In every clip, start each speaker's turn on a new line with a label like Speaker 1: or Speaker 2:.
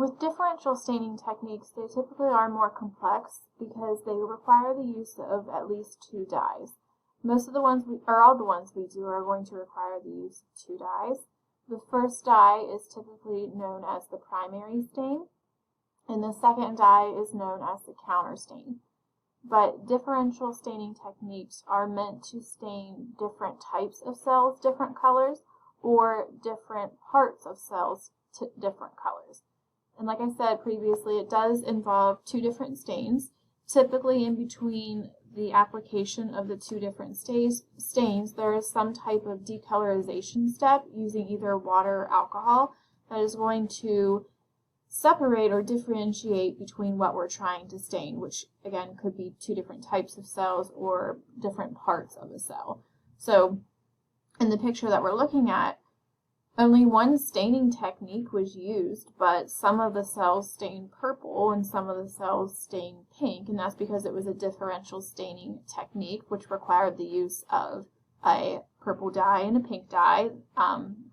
Speaker 1: With differential staining techniques, they typically are more complex because they require the use of at least 2 dyes. Most of the ones all the ones we do are going to require the use of 2 dyes. The first dye is typically known as the primary stain, and the second dye is known as the counter stain. But differential staining techniques are meant to stain different types of cells different colors, or different parts of cells to different colors. And like I said previously, it does involve 2 different stains. Typically in between the application of the 2 different stains, there is some type of decolorization step using either water or alcohol that is going to separate or differentiate between what we're trying to stain, which again could be 2 different types of cells or different parts of a cell. So in the picture that we're looking at, only one staining technique was used, but some of the cells stained purple and some of the cells stained pink, and that's because it was a differential staining technique which required the use of a purple dye and a pink dye,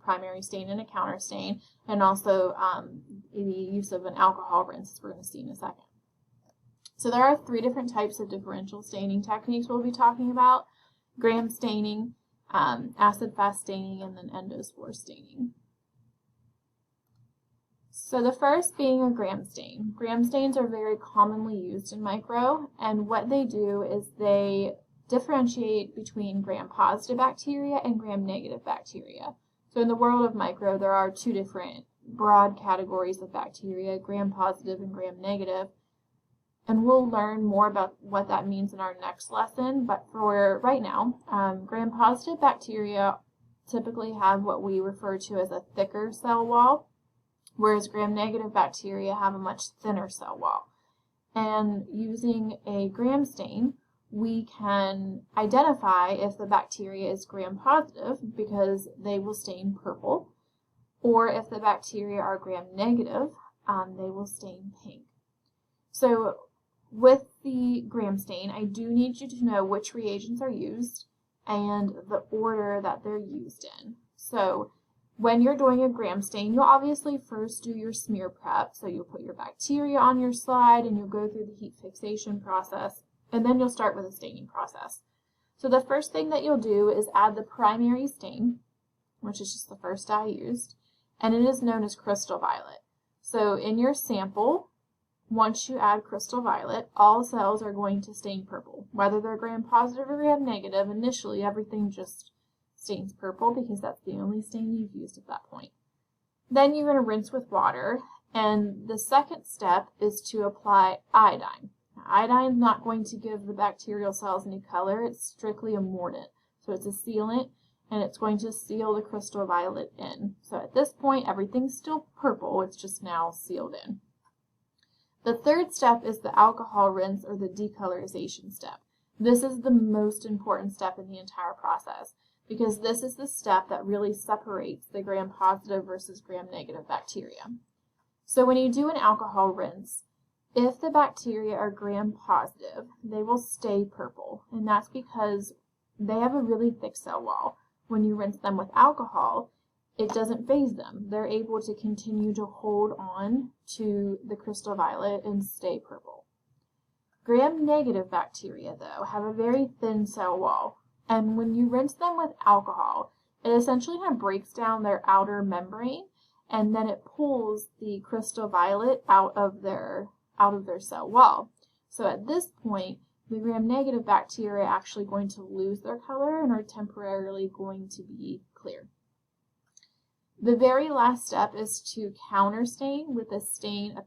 Speaker 1: primary stain and a counter stain, and also the use of an alcohol rinse, as we're going to see in a second. So there are 3 different types of differential staining techniques we'll be talking about: gram staining, acid-fast staining, and then endospore staining. So the first being a gram stain. Gram stains are very commonly used in micro, and what they do is they differentiate between gram-positive bacteria and gram-negative bacteria. So in the world of micro, there are 2 different broad categories of bacteria, gram-positive and gram-negative. And we'll learn more about what that means in our next lesson, but for right now, gram-positive bacteria typically have what we refer to as a thicker cell wall, whereas gram-negative bacteria have a much thinner cell wall. And using a gram stain, we can identify if the bacteria is gram-positive because they will stain purple, or if the bacteria are gram-negative, they will stain pink. So with the gram stain, I do need you to know which reagents are used and the order that they're used in. So when you're doing a gram stain, you'll obviously first do your smear prep. So you'll put your bacteria on your slide and you'll go through the heat fixation process, and then you'll start with the staining process. So the first thing that you'll do is add the primary stain, which is just the first dye used, and it is known as crystal violet. So in your sample, once you add crystal violet, all cells are going to stain purple. Whether they're gram-positive or gram-negative, initially everything just stains purple because that's the only stain you've used at that point. Then you're going to rinse with water, and the second step is to apply iodine. Now, iodine is not going to give the bacterial cells any color. It's strictly a mordant. So it's a sealant, and it's going to seal the crystal violet in. So at this point, everything's still purple. It's just now sealed in. The third step is the alcohol rinse, or the decolorization step. This is the most important step in the entire process because this is the step that really separates the gram-positive versus gram-negative bacteria. So when you do an alcohol rinse, if the bacteria are gram-positive, they will stay purple, and that's because they have a really thick cell wall. When you rinse them with alcohol, it doesn't faze them. They're able to continue to hold on to the crystal violet and stay purple. Gram-negative bacteria, though, have a very thin cell wall, and when you rinse them with alcohol, it essentially kind of breaks down their outer membrane, and then it pulls the crystal violet out of their cell wall. So at this point, the gram-negative bacteria are actually going to lose their color and are temporarily going to be clear. The very last step is to counterstain with a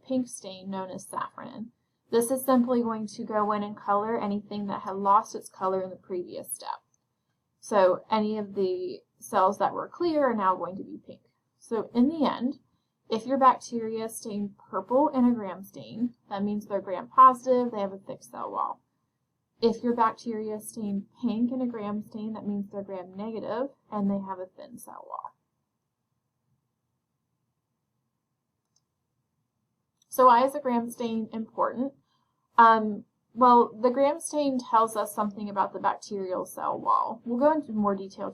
Speaker 1: pink stain known as safranin. This is simply going to go in and color anything that had lost its color in the previous step. So any of the cells that were clear are now going to be pink. So in the end, if your bacteria stain purple in a gram stain, that means they're gram-positive, they have a thick cell wall. If your bacteria stain pink in a gram stain, that means they're gram-negative and they have a thin cell wall. So why is a gram stain important? Well, the gram stain tells us something about the bacterial cell wall. We'll go into more detail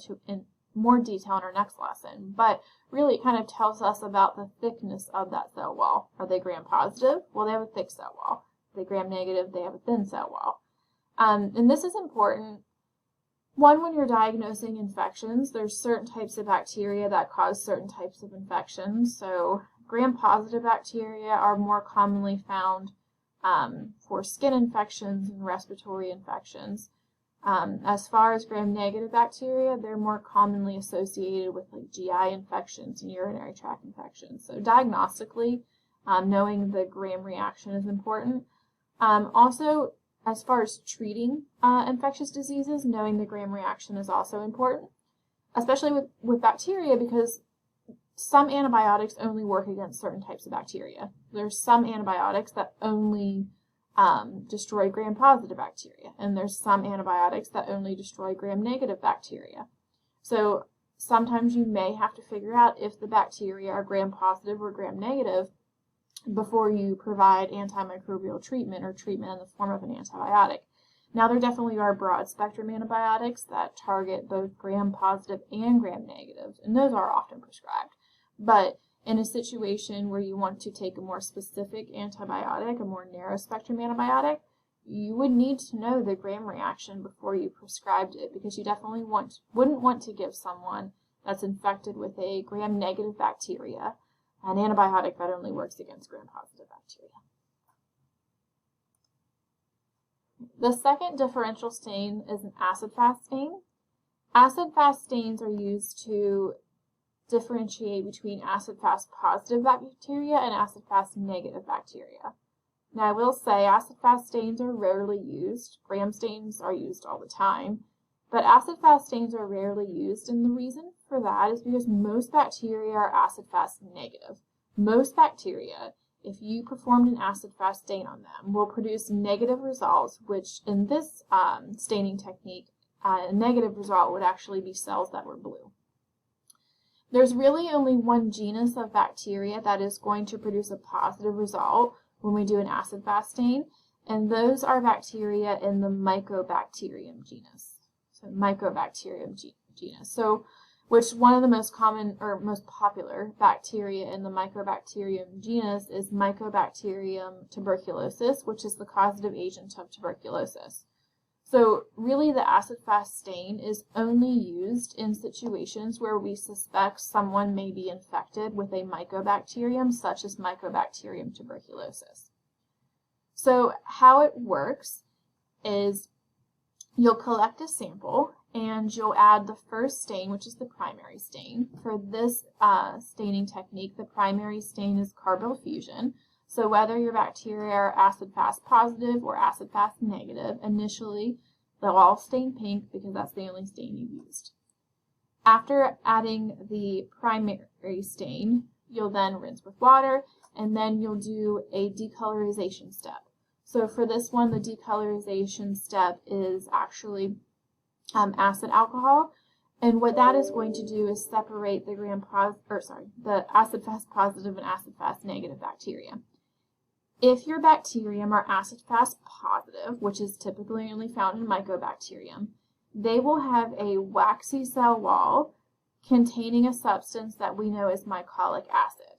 Speaker 1: more detail in our next lesson, but really it kind of tells us about the thickness of that cell wall. Are they gram-positive? Well, they have a thick cell wall. Are they gram-negative? They have a thin cell wall. And this is important. One, when you're diagnosing infections, there's certain types of bacteria that cause certain types of infections. So gram-positive bacteria are more commonly found for skin infections and respiratory infections. As far as gram-negative bacteria, they're more commonly associated with like GI infections and urinary tract infections. So diagnostically, knowing the gram reaction is important. Also, as far as treating infectious diseases, knowing the gram reaction is also important, especially with bacteria, because some antibiotics only work against certain types of bacteria. There's some antibiotics that only destroy gram-positive bacteria, and there's some antibiotics that only destroy gram-negative bacteria. So sometimes you may have to figure out if the bacteria are gram-positive or gram-negative before you provide antimicrobial treatment or treatment in the form of an antibiotic. Now, there definitely are broad-spectrum antibiotics that target both gram-positive and gram-negative, and those are often prescribed. But in a situation where you want to take a more specific antibiotic, a more narrow-spectrum antibiotic, you would need to know the gram reaction before you prescribed it, because you definitely wouldn't want to give someone that's infected with a gram-negative bacteria an antibiotic that only works against gram-positive bacteria. The second differential stain is an acid-fast stain. Acid-fast stains are used to differentiate between acid-fast positive bacteria and acid-fast negative bacteria. Now, I will say acid-fast stains are rarely used. Gram stains are used all the time, but acid-fast stains are rarely used, and the reason for that is because most bacteria are acid-fast negative. Most bacteria, if you performed an acid-fast stain on them, will produce negative results, which in this staining technique, a negative result would actually be cells that were blue. There's really only one genus of bacteria that is going to produce a positive result when we do an acid-fast stain, and those are bacteria in the Mycobacterium genus. So Mycobacterium genus. So, which one of the most common or most popular bacteria in the Mycobacterium genus is Mycobacterium tuberculosis, which is the causative agent of tuberculosis. So really the acid-fast stain is only used in situations where we suspect someone may be infected with a mycobacterium, such as Mycobacterium tuberculosis. So how it works is you'll collect a sample and you'll add the first stain, which is the primary stain. For this staining technique, the primary stain is carbonyl fusion. So whether your bacteria are acid-fast positive or acid-fast negative, initially they'll all stain pink because that's the only stain you've used. After adding the primary stain, you'll then rinse with water, and then you'll do a decolorization step. So for this one, the decolorization step is actually acid alcohol, and what that is going to do is separate the acid-fast positive and acid-fast negative bacteria. If your bacterium are acid-fast positive, which is typically only found in Mycobacterium, they will have a waxy cell wall containing a substance that we know as mycolic acid.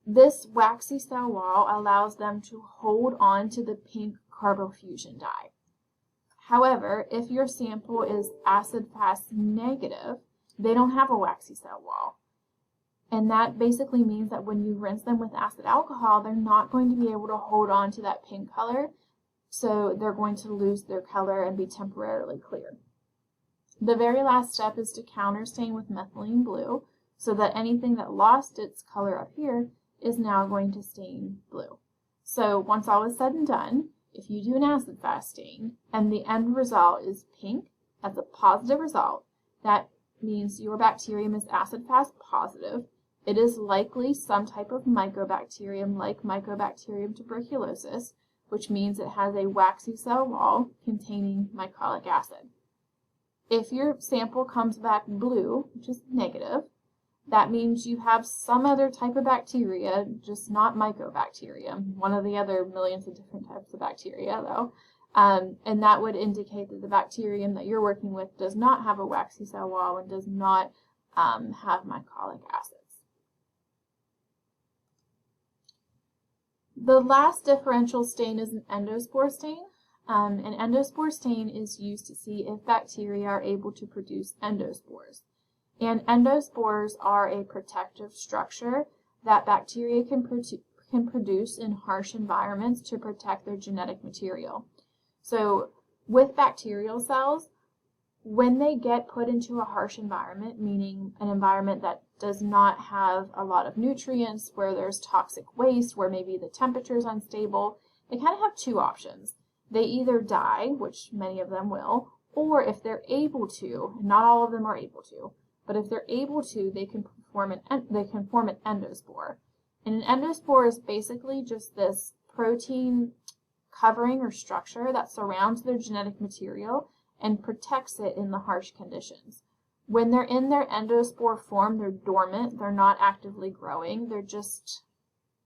Speaker 1: This waxy cell wall allows them to hold on to the pink carbonyl fusion dye. However, if your sample is acid-fast negative, they don't have a waxy cell wall. And that basically means that when you rinse them with acid alcohol, they're not going to be able to hold on to that pink color, so they're going to lose their color and be temporarily clear. The very last step is to counterstain with methylene blue, so that anything that lost its color up here is now going to stain blue. So once all is said and done, if you do an acid-fast stain and the end result is pink, that's a positive result. That means your bacterium is acid-fast positive. It is likely some type of mycobacterium like Mycobacterium tuberculosis, which means it has a waxy cell wall containing mycolic acid. If your sample comes back blue, which is negative, that means you have some other type of bacteria, just not Mycobacterium, one of the other millions of different types of bacteria though, And that would indicate that the bacterium that you're working with does not have a waxy cell wall and does not have mycolic acids. The last differential stain is an endospore stain. An endospore stain is used to see if bacteria are able to produce endospores. And endospores are a protective structure that bacteria can produce in harsh environments to protect their genetic material. So with bacterial cells, when they get put into a harsh environment, meaning an environment that does not have a lot of nutrients, where there's toxic waste, where maybe the temperature is unstable, they kind of have two options. They either die, which many of them will, or if they're able to, and not all of them are able to, but if they're able to, they can form an endospore. And an endospore is basically just this protein covering or structure that surrounds their genetic material and protects it in the harsh conditions. When they're in their endospore form, they're dormant, they're not actively growing, they're just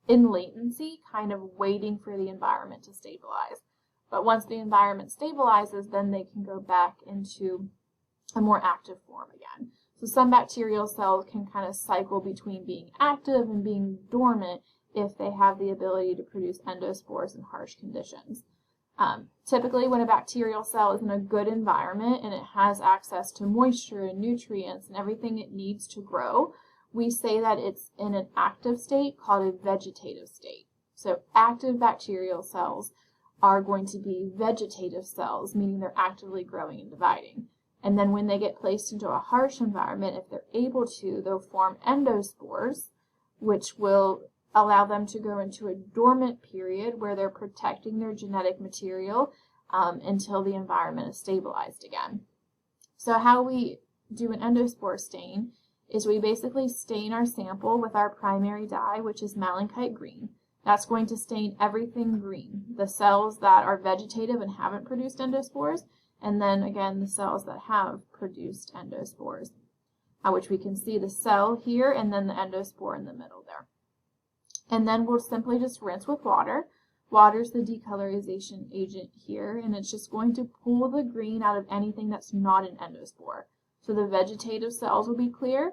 Speaker 1: in latency, kind of waiting for the environment to stabilize. But once the environment stabilizes, then they can go back into a more active form again. So some bacterial cells can kind of cycle between being active and being dormant if they have the ability to produce endospores in harsh conditions. Typically, when a bacterial cell is in a good environment and it has access to moisture and nutrients and everything it needs to grow, we say that it's in an active state called a vegetative state. So active bacterial cells are going to be vegetative cells, meaning they're actively growing and dividing. And then when they get placed into a harsh environment, if they're able to, they'll form endospores, which will allow them to go into a dormant period where they're protecting their genetic material until the environment is stabilized again. So how we do an endospore stain is we basically stain our sample with our primary dye, which is malachite green. That's going to stain everything green, the cells that are vegetative and haven't produced endospores, and then again the cells that have produced endospores, which we can see the cell here and then the endospore in the middle there. And then we'll simply just rinse with water. Water is the decolorization agent here, and it's just going to pull the green out of anything that's not an endospore. So the vegetative cells will be clear,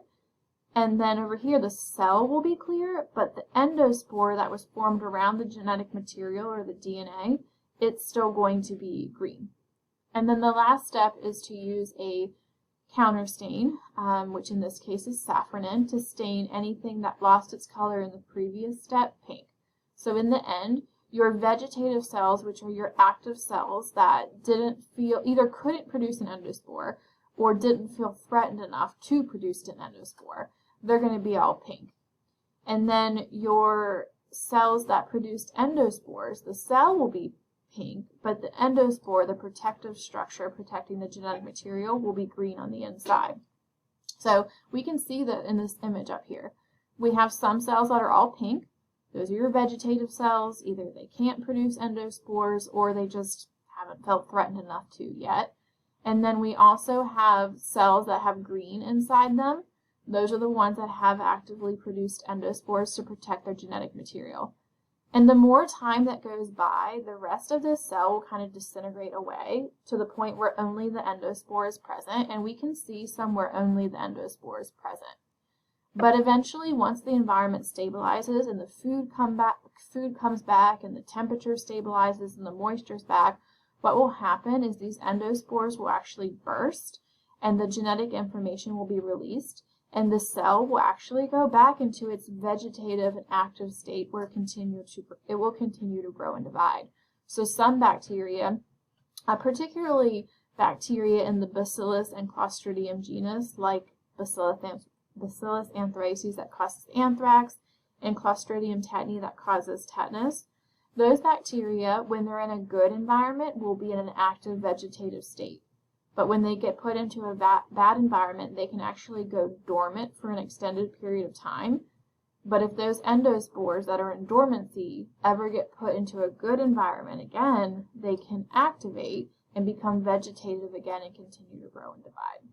Speaker 1: and then over here the cell will be clear, but the endospore that was formed around the genetic material or the DNA, it's still going to be green. And then the last step is to use a counter stain, which in this case is safranin, to stain anything that lost its color in the previous step pink. So in the end, your vegetative cells, which are your active cells that either couldn't produce an endospore or didn't feel threatened enough to produce an endospore, they're going to be all pink. And then your cells that produced endospores, the cell will be pink, but the endospore, the protective structure protecting the genetic material, will be green on the inside. So we can see that in this image up here. We have some cells that are all pink. Those are your vegetative cells. Either they can't produce endospores or they just haven't felt threatened enough to yet. And then we also have cells that have green inside them. Those are the ones that have actively produced endospores to protect their genetic material. And the more time that goes by, the rest of this cell will kind of disintegrate away to the point where only the endospore is present, and we can see some where only the endospore is present. But eventually, once the environment stabilizes and the food comes back and the temperature stabilizes and the moisture's back, what will happen is these endospores will actually burst and the genetic information will be released, and the cell will actually go back into its vegetative and active state where it will continue to grow and divide. So some bacteria, particularly bacteria in the Bacillus and Clostridium genus, like Bacillus anthracis that causes anthrax and Clostridium tetani that causes tetanus, those bacteria, when they're in a good environment, will be in an active vegetative state. But when they get put into a bad environment, they can actually go dormant for an extended period of time. But if those endospores that are in dormancy ever get put into a good environment again, they can activate and become vegetative again and continue to grow and divide.